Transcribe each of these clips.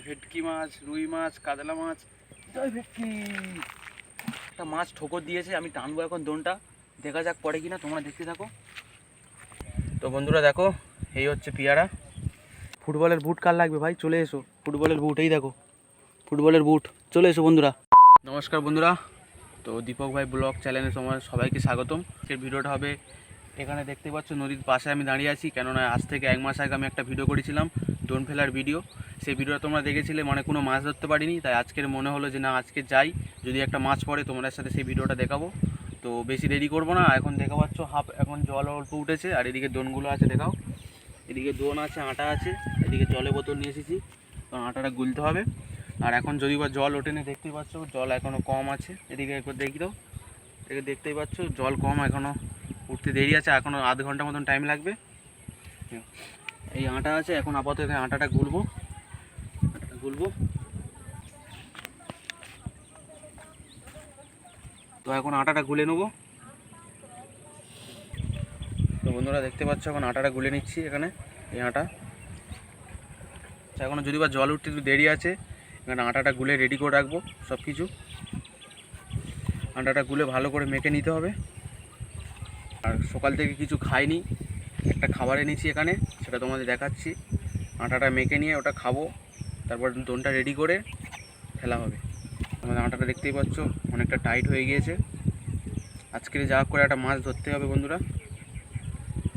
ভেটকি মাছ, রুই মাছ, কাতলা মাছ। জয় ভেটকি। একটা মাছ ঠোকর দিয়েছে, আমি টানবো এখন দোনটা, দেখা যাক পড়ে কিনা, তোমরা দেখতে থাকো। তো বন্ধুরা দেখো, এই হচ্ছে পিয়ারা। ফুটবলের বুট কার লাগবে ভাই, চলে এসো। ফুটবলের বুট, এই দেখো ফুটবলের বুট, চলে এসো বন্ধুরা। নমস্কার বন্ধুরা, তো দীপক ভাই ব্লগ চ্যানেলে তোমার সবাইকে স্বাগতম। এর ভিডিওটা হবে, এখানে দেখতে পাচ্ছ নদীর পাশে আমি দাঁড়িয়ে আছি, কেননা আজ থেকে 1 মাস আগে আমি একটা ভিডিও করেছিলাম, দোন ফেলার ভিডিও। সেই ভিডিওটা তোমরা দেখেছিলে, মানে কোনো মাছ ধরতে পারিনি, তাই আজকের মনে হলো যে না আজকে যাই, যদি একটা মাছ পড়ে তোমাদের সাথে সেই ভিডিওটা দেখাবো। তো বেশি দেরি করবো না, এখন দেখা পাচ্ছ এখন জল অল্প উঠেছে, আর এদিকে দোনগুলো আছে দেখাও, এদিকে দোন আছে, আটা আছে, এদিকে জলে বোতল নিয়ে এসেছি, কারণ আটাটা গুলতে হবে। আর এখন যদি বা জল ওঠেনি, দেখতেই পাচ্ছ জল এখনও কম আছে, এদিকে একবার দেখি দাও, এদিকে দেখতেই পাচ্ছ জল কম, এখনও উঠতে দেরি আছে, এখনও আধ ঘন্টা মতন টাইম লাগবে। এই আটা আছে, এখন আপাতত এখানে আটাটা গুলবো। তো এখন আটাটা গুলে নেবো। তো বন্ধুরা দেখতে পাচ্ছ এখন আটাটা গুলে নিচ্ছি এখানে, এই আটা। এখনও যদি বা জল উঠতে একটু দেরি আছে, এখানে আটাটা গুলে রেডি করে রাখবো সব কিছু। আটাটা গুলে ভালো করে মেখে নিতে হবে। আর সকাল থেকে কিছু খাইনি, একটা খাবার এনেছি এখানে, সেটা তোমাদের দেখাচ্ছি। আটাটা মেখে নিয়ে ওটা খাবো, তারপর দোনটা রেডি করে ফেলা হবে। আমাদের আটাটা দেখতেই পাচ্ছ অনেকটা টাইট হয়ে গিয়েছে। আজকে যা করে একটা মাছ ধরতে হবে বন্ধুরা,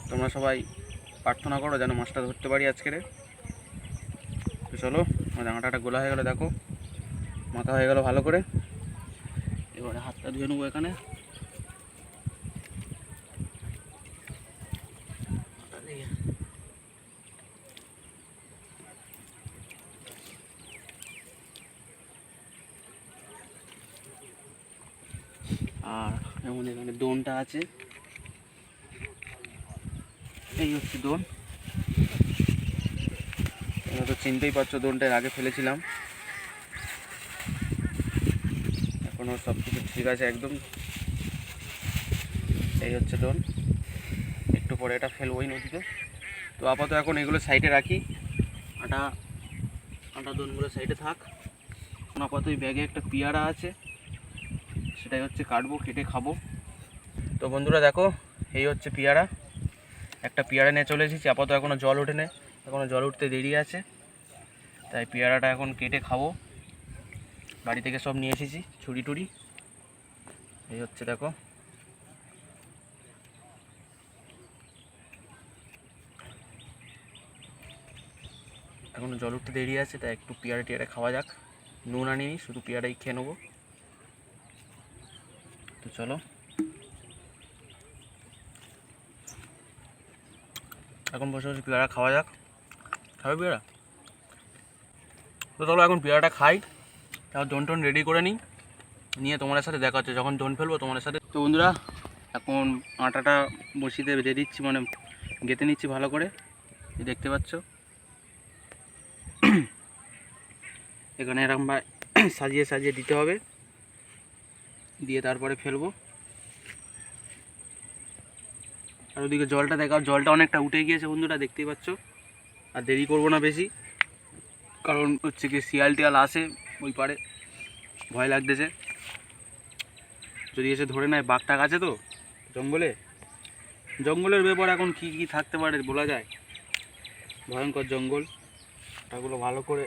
তোমরা সবাই প্রার্থনা করো যেন মাছটা ধরতে পারি আজকের। তো চলো, আমাদের আটাটা গোলা হয়ে গেলো, দেখো মাথা হয়ে গেল ভালো করে। এবারে হাতটা ধুয়ে নেবো এখানে। আর যেমন এখানে দোনটা আছে, এই হচ্ছে দোন। তোমরা তো চিনতেই পারছো, দোনটার আগে ফেলেছিলাম, এখনও সব কিছু ঠিক আছে একদম। এই হচ্ছে দোন, একটু পরে এটা ফেলবো ওই নদীতে। তো আপাতত এখন এগুলো সাইডে রাখি, আটা দোনগুলো সাইডে থাক। এখন আপাতত এই ব্যাগে একটা পেয়ারা আছে, সেটাই হচ্ছে কাটবো, কেটে খাবো। তো বন্ধুরা দেখো, এই হচ্ছে পেয়ারা, একটা পেয়ারা নিয়ে চলে এসেছি। আপাতত এখনও জল ওঠেনি, এখনও জল উঠতে দেরি আছে, তাই পেয়ারাটা এখন কেটে খাবো। বাড়ি থেকে সব নিয়ে এসেছি, ছুরি টুরি। এই হচ্ছে দেখো, এখনও জল উঠতে দেরি আছে, তাই একটু পেয়ারা টিয়ারা খাওয়া যাক। নুন আনিনি, শুধু পেয়ারাই খেয়ে নেবো। তো চলো, এখন বসে বসে পেয়ারা খাওয়া যাক। খাবে পেয়ারা? তো চলো এখন পেয়ারাটা খাই, তারপর দোন টোন রেডি করে নিয়ে তোমাদের সাথে দেখা হচ্ছে যখন দোন ফেলবো তোমাদের সাথে। তো বন্ধুরা এখন আটাটা বসিতে বেঁধে দিচ্ছি, মানে গেঁথে নিচ্ছি ভালো করে, দেখতে পাচ্ছ। এখানে এরকম সাজিয়ে সাজিয়ে দিতে হবে, দিয়ে তারপরে ফেলবো। আর ওদিকে জলটা দেখাও, জলটা অনেকটা উঠে গিয়েছে বন্ধুরা, দেখতেই পাচ্ছ। আর দেরি করবো না বেশি, কারণ হচ্ছে কি শিয়াল টিয়াল আসে ওই পারে, ভয় লাগতেছে যদি এসে ধরে নেয়। বাঘ টাঘ আছে তো জঙ্গলের ব্যাপার, এখন কি কি থাকতে পারে বলা যায়, ভয়ঙ্কর জঙ্গল। ওটাগুলো ভালো করে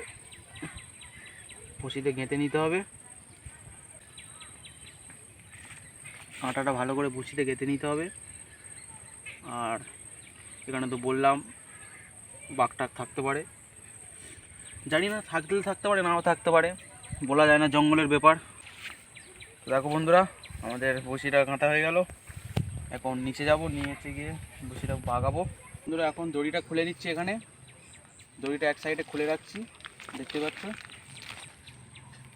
বসিতে গেঁথে নিতে হবে, আটাটা ভালো করে বসিতে গেঁথে নিতে হবে। আর এখানে তো বললাম বাঘ টাঘ থাকতে পারে, জানি না, থাকতে পারে, নাও থাকতে পারে, বলা যায় না, জঙ্গলের ব্যাপার। তো দেখো বন্ধুরা, আমাদের বসিটা গাঁথা হয়ে গেল, এখন নিচে যাব, নিচে গিয়ে বসিটা বাগাবো। বন্ধুরা এখন দড়িটা খুলে নিচ্ছি, এখানে দড়িটা এক সাইডে খুলে রাখছি, দেখতে পাচ্ছ।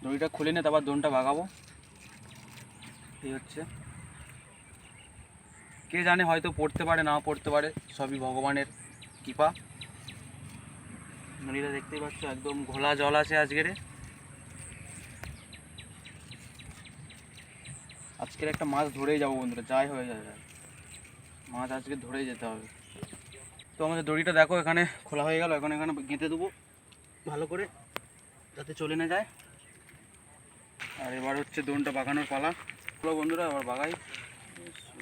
দড়িটা খুলে নিয়ে তারপর দোনটা বাগাবো। এই হচ্ছে, কে জানে, হয়তো পড়তে পারে, নাও পড়তে পারে, সবই ভগবানের কৃপা। নদীটা দেখতেই পাচ্ছ একদম ঘোলা জল আছে আজকের একটা মাছ ধরেই যাবো বন্ধুরা, যাই হয়ে যায়, মাছ আজকে ধরেই যেতে হবে। তো আমাদের দড়িটা দেখো এখানে খোলা হয়ে গেল, এখন এখানে গেঁথে দেবো ভালো করে। যাতে চলে না যায়। আর এবার হচ্ছে দোনটা বাগানোর পালা। চলো বন্ধুরা আবার বাগাই,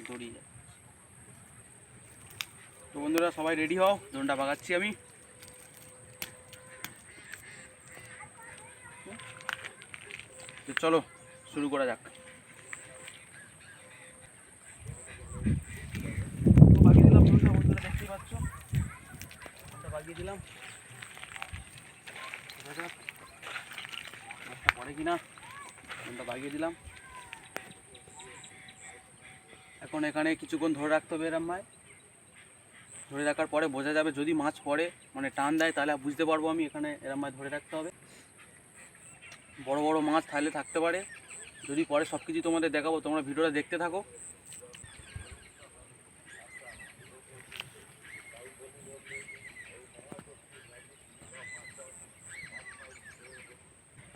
দড়িয়ে যায়। তো বন্ধুরা সবাই রেডি হও, দোনটা বাগাচ্ছি আমি। তো চলো শুরু করা যাক। বাগিয়ে দিলাম দোনটা, বন্ধুরা দেখতেই পাচ্ছ, দোনটা বাগিয়ে দিলাম। মাছটা পড়ে কিনা, দোনটা বাগিয়ে দিলাম। এখন এখানে কিছুক্ষণ ধরে রাখতে হবে এরম ভাই। ধরে রাখার পরে বোঝা যাবে, যদি মাছ পড়ে মানে টান দেয় তাহলে বুঝতে পারবো আমি এখানে এরম ভাই ধরে রাখতে হবে। বড় বড় মাছ তাহলে থাকতে পারে, যদি পরে সব কিছু তোমাদের দেখাবো, তোমরা ভিডিওটা দেখতে থাকো।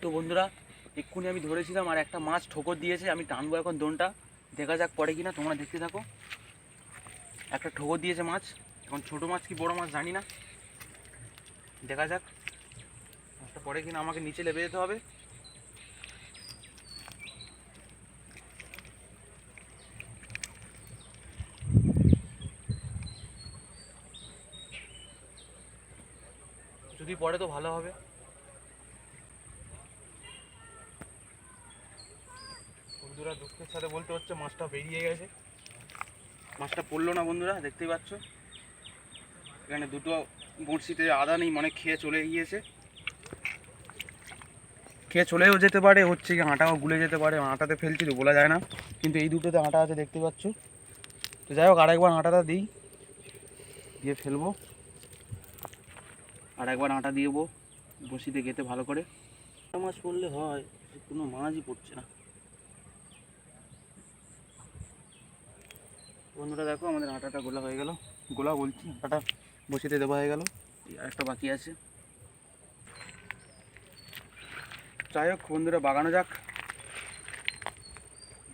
তো বন্ধুরা এক্ষুনি আমি ধরেছিলাম আর একটা মাছ ঠোকর দিয়েছে, আমি টানবো এখন দোনটা, দেখা যাক পড়ে কিনা, তোমরা দেখতে থাকো। একটা ঠোকর দিয়েছে মাছ, এখন ছোটো মাছ কি বড় মাছ জানি না, দেখা যাক মাছটা পড়ে কিনা। আমাকে নিচে লেবে যেতে হবে। যদি পড়ে তো ভালো হবে। বন্ধুরা দুঃখের সাথে বলতে হচ্ছে মাছটা বেরিয়ে গেছে, মাছটা পড়লো না বন্ধুরা, দেখতেই পাচ্ছ। এখানে দুটো বড়শিতে আদা নেই, মানে খেয়ে চলে গিয়েছে। খেয়ে চলেও যেতে পারে, হচ্ছে কি আটাও গুলে যেতে পারে, আটাতে ফেলছি তো বলা যায় না, কিন্তু এই দুটোতে আটা আছে দেখতে পাচ্ছ। তো যাই হোক আরেকবার আটাটা দিই, দিয়ে ফেলবো, আর একবার আটা দিয়ে দেবো বড়শিতে গেতে ভালো করে। মাছ পড়লে হয়, কোনো মাছই পড়ছে না। বন্ধুরা দেখো আমাদের আটাটা গোলা হয়ে গেল, গোলা বলছি আটাটা বসিতে দেওয়া হয়ে গেল, আর একটা বাকি আছে। যাই হোক বন্ধুরা বাগানো যাক।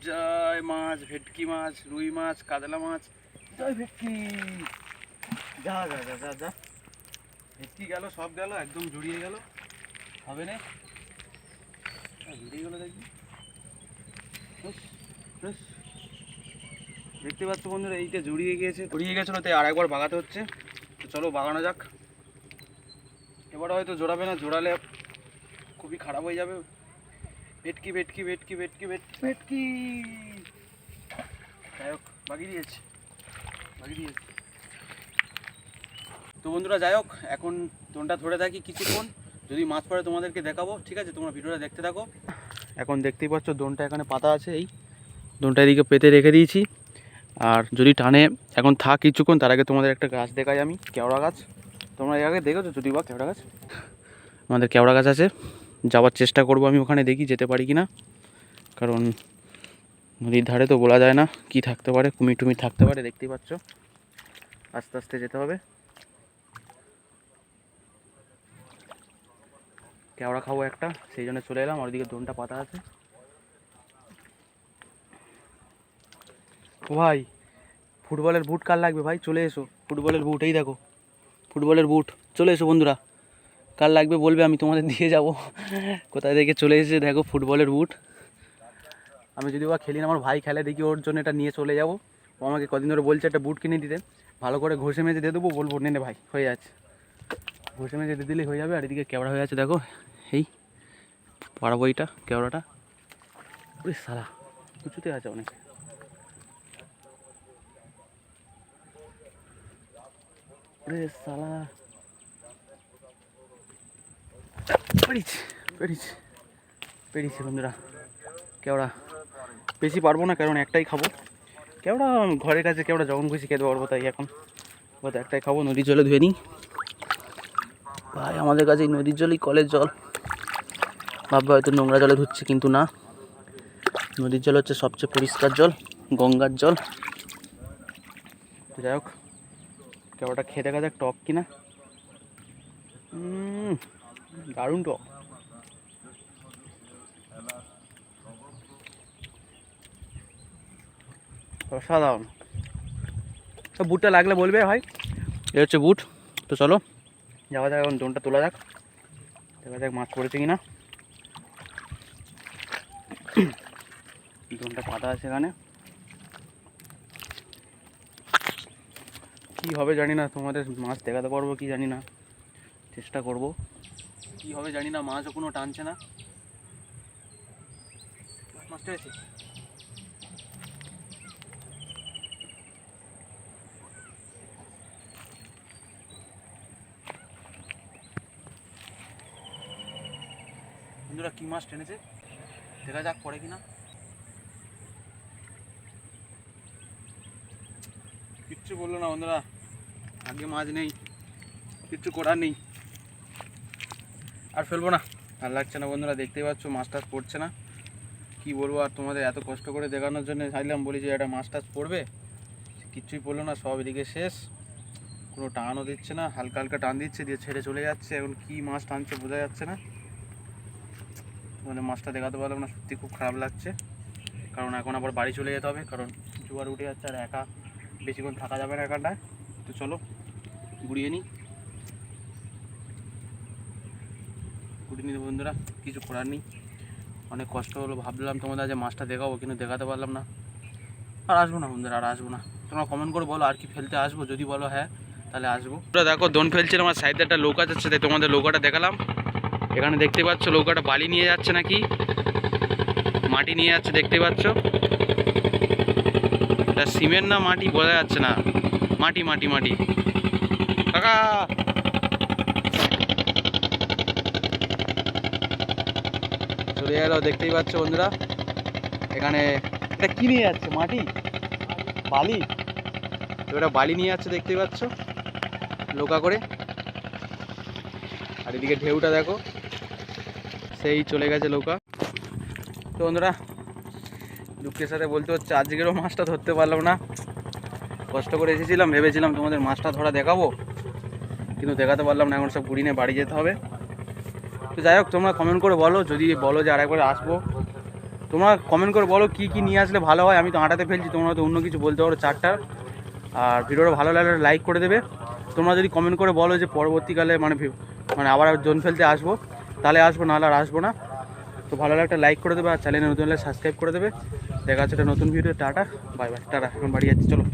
জয় মাছ, ভেটকি মাছ, রুই মাছ, কাতলা মাছ, জয় ভেটকি। যা যা যা যা যা, ভেটকি গেল, সব গেল, একদম জড়িয়ে গেল, হবে না, জড়িয়ে গেল দেখবি। দেখতে পাচ্ছ বন্ধুরা এইটা জড়িয়ে গেছিলো, তাই আর একবার বাগাতে হচ্ছে। তো চলো বাগানো যাক। এবার হয়তো জোড়াবে না, জোড়ালে খুবই খারাপ হয়ে যাবে। ভেটকি ভেটকি ভেটকি ভেটকি ভেটকি, যাই হোক বাগিয়ে দিয়েছি। তো বন্ধুরা যাই হোক এখন দোনটা ধরে থাকি কিছুক্ষণ, যদি মাছ পড়ে তোমাদেরকে দেখাবো, ঠিক আছে, তোমরা ভিডিওটা দেখতে থাকো। এখন দেখতেই পাচ্ছ দোনটা এখানে পাতা আছে, এই দোনটা এদিকে পেতে রেখে দিয়েছি। আর যদি টানে এখন থাক কিছুক্ষণ, তার আগে তোমাদের একটা গাছ দেখাই আমি, কেওড়া গাছ। তোমরা এর আগে দেখেছো যদি বা কেওড়া গাছ, আমাদের কেওড়া গাছ আছে। যাওয়ার চেষ্টা করব আমি ওখানে, দেখি যেতে পারি কি না, কারণ নদীর ধারে তো বলা যায় না কি থাকতে পারে, কুমির টুমির থাকতে পারে, দেখতেই পাচ্ছ। আস্তে আস্তে যেতে হবে। কেওড়া খাবো একটা, সেই জন্য চলে এলাম। আর ওদিকে দোনটা পাতা আছে। ও ভাই ফুটবলের বুট কার লাগবে ভাই, চলে এসো। ফুটবলের বুট এই দেখো, ফুটবলের বুট, চলে এসো বন্ধুরা, কার লাগবে বলবে, আমি তোমাদের দিয়ে যাব। কোথায় থেকে চলে এসেছে দেখো ফুটবলের বুট। আমি যদি বা খেলি না, আমার ভাই খেলে, দেখি ওর জন্য এটা নিয়ে চলে যাব। ও আমাকে কদিন ধরে বলছে একটা বুট কিনে দিতে, ভালো করে ঘষে মেজে দিয়ে দেবো, বলবো নে ভাই হয়ে যাচ্ছে, ঘষে মেজে দিয়ে দিলেই হয়ে যাবে। আর এদিকে কেওড়া হয়ে আছে দেখো, এই পাড়াবো এইটা কেওড়াটা, ওই সালা উঁচুতে আছে অনেক। ওরে সালা, পেরিয়েছি বন্ধুরা কেওড়া। বেশি পারবো না কারণ একটাই খাবো কেওড়া, ঘরের কাছে কেওড়া যখন খুশি খেতে পারবো, তাই এখন হয়তো একটাই খাবো। নদীর জলে ধুয়ে নিই ভাই, আমাদের কাছে এই নদীর জলই কলের জল। ভাববে হয়তো নোংরা জলে ধুচ্ছে, কিন্তু না, নদীর জল হচ্ছে সবচেয়ে পরিষ্কার জল, গঙ্গার জল। যাই হোক কেওড়াটা খেয়ে দেখা যাক টক কিনা। দারুণ টক, অসাধারণ। বুটটা লাগলে বলবে ভাই, এ হচ্ছে বুট। তো চলো যাওয়া যাক, এখন দোনটা তোলা যাক, দেখা যাক মাছ পড়েছে কিনা। দোনটা পাতা আছে এখানে, কি হবে জানি না, তোমাদের মাছ দেখাতে পারবো কি জানি না, চেষ্টা করব। কি হবে জানি না, মাছও কোনো টানছে না। মাছটা হয়েছে বন্ধুরা, কি মাছ টেনেছে দেখা যাক পড়ে কিনা। কিচ্ছু বললো না বন্ধুরা, আগে মাছ নেই, কিচ্ছু করার নেই, আর ফেলবো না, আর লাগছে না বন্ধুরা। দেখতেই পাচ্ছ মাছ টাছ পড়ছে না, কি বলবো আর তোমাদের, এত কষ্ট করে দেখানোর জন্য চাইলাম, বলি যে একটা মাছ টাছ পড়বে, কিচ্ছুই পড়লো না, সব এদিকে শেষ, কোনো টানও দিচ্ছে না, হালকা হালকা টান দিচ্ছে দিয়ে ছেড়ে চলে যাচ্ছে। এখন কি মাছ টানছে বোঝা যাচ্ছে না, মানে মাছটা দেখাতে পারলাম না, সত্যি খুব খারাপ লাগছে। কারণ এখন আবার বাড়ি চলে যেতে হবে, কারণ জোয়ার উঠে যাচ্ছে, আর একা বেশিক্ষণ থাকা যাবে না এখানটায়। তো চলো ঘুরিয়ে নিই, ঘুরিয়ে নিই বন্ধুরা, কিছু করার নেই। অনেক কষ্ট হলো, ভাবলাম তোমাদের আজ মাছটা দেখাবো, কিন্তু দেখাতে পারলাম না। আর আসবো না বন্ধুরা, আর আসবো না। তোমরা কমেন্ট করে বলো আর কি ফেলতে আসবো, যদি বলো হ্যাঁ তাহলে আসবো। দেখো দোন ফেলছিলাম, আমার সাইডে একটা নৌকা যাচ্ছে, তাই তোমাদের নৌকাটা দেখালাম। এখানে দেখতে পাচ্ছ নৌকাটা বালি নিয়ে যাচ্ছে নাকি মাটি নিয়ে যাচ্ছে, দেখতে পাচ্ছ। এটা সিমেন্ট না মাটি বোঝা যাচ্ছে না, মাটি মাটি মাটি। কাকা চলে গেল, দেখতেই পাচ্ছ বন্ধুরা। এখানে এটা কি নিয়ে যাচ্ছে, মাটি বালি, এটা বালি নিয়ে যাচ্ছে দেখতেই পাচ্ছ নৌকা করে। আর এদিকে ঢেউটা দেখো, সেই চলে গেছে নৌকা। তো বন্ধুরা, দুঃখের সাথে বলতে হচ্ছে আজকেরও মাছটা ধরতে পারলাম না। কষ্ট করে এসেছিলাম, ভেবেছিলাম তোমাদের মাছটা ধরা দেখাবো, কিন্তু দেখাতে পারলাম না। এখন সব ঘুরিয়ে নিয়ে বাড়ি যেতে হবে। তো যাই হোক, তোমরা কমেন্ট করে বলো, যদি বলো যে আরেকবার আসবো, তোমরা কমেন্ট করে বলো কি কি নিয়ে আসলে ভালো হয়। আমি তো আটাতে ফেলছি, তোমরা তো অন্য কিছু বলতে পারো চারটার। আর ভিডিওটা ভালো লাগলে লাইক করে দেবে। তোমরা যদি কমেন্ট করে বলো যে পরবর্তীকালে মানে আবার জোন ফেলতে আসবো, তাহলে আসবো, নাহলে আর আসবো না। তো ভালো লাগলে একটা লাইক করে দেবে, আর চ্যানেলে নতুন হলে সাবস্ক্রাইব করে দেবে। দেখা হচ্ছে একটা নতুন video. Tata bye bye, tata, এখন বাড়ি যাচ্ছি, চলো।